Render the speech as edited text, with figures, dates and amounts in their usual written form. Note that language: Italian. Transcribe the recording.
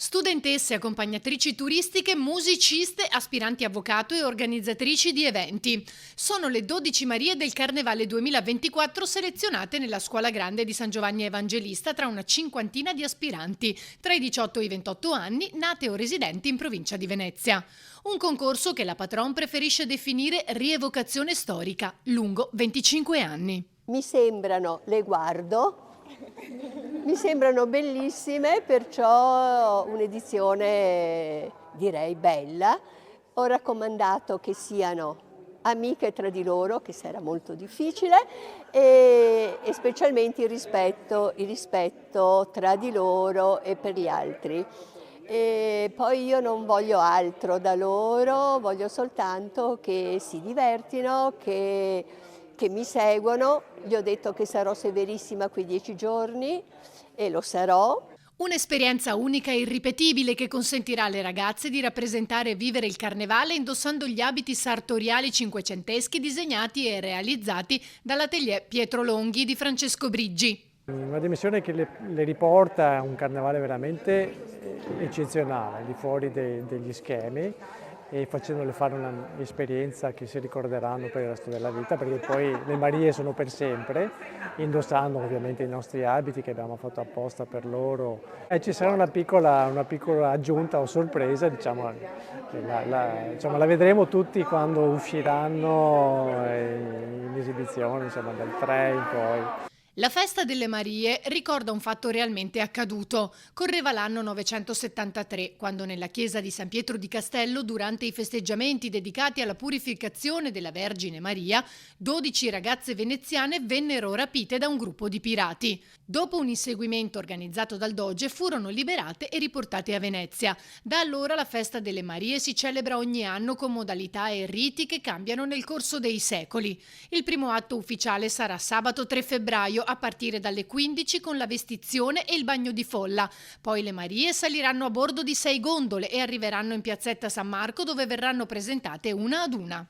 Studentesse, accompagnatrici turistiche, musiciste, aspiranti avvocato e organizzatrici di eventi. Sono le 12 Marie del Carnevale 2024 selezionate nella Scuola Grande di San Giovanni Evangelista tra una cinquantina di aspiranti, tra i 18 e i 28 anni, nate o residenti in provincia di Venezia. Un concorso che la patron preferisce definire rievocazione storica, lungo 25 anni. Mi sembrano, le guardo, mi sembrano bellissime, perciò un'edizione direi bella. Ho raccomandato che siano amiche tra di loro, che sarà molto difficile, e specialmente il rispetto tra di loro e per gli altri. E poi io non voglio altro da loro, voglio soltanto che si divertino, che mi seguono. Gli ho detto che sarò severissima quei 10 giorni e lo sarò. Un'esperienza unica e irripetibile che consentirà alle ragazze di rappresentare e vivere il carnevale indossando gli abiti sartoriali cinquecenteschi disegnati e realizzati dall'atelier Pietro Longhi di Francesco Briggi. Una dimensione che le riporta a un carnevale veramente eccezionale, al di fuori degli schemi, e facendole fare un'esperienza che si ricorderanno per il resto della vita, perché poi le Marie sono per sempre, indossando ovviamente i nostri abiti che abbiamo fatto apposta per loro. E ci sarà una piccola aggiunta o sorpresa, diciamo, la vedremo tutti quando usciranno in esibizione, insomma, dal 3 in poi. La festa delle Marie ricorda un fatto realmente accaduto. Correva l'anno 973, quando nella chiesa di San Pietro di Castello, durante i festeggiamenti dedicati alla purificazione della Vergine Maria, 12 ragazze veneziane vennero rapite da un gruppo di pirati. Dopo un inseguimento organizzato dal Doge, furono liberate e riportate a Venezia. Da allora la festa delle Marie si celebra ogni anno con modalità e riti che cambiano nel corso dei secoli. Il primo atto ufficiale sarà sabato 3 febbraio, a partire dalle 15 con la vestizione e il bagno di folla. Poi le Marie saliranno a bordo di 6 gondole e arriveranno in piazzetta San Marco, dove verranno presentate una ad una.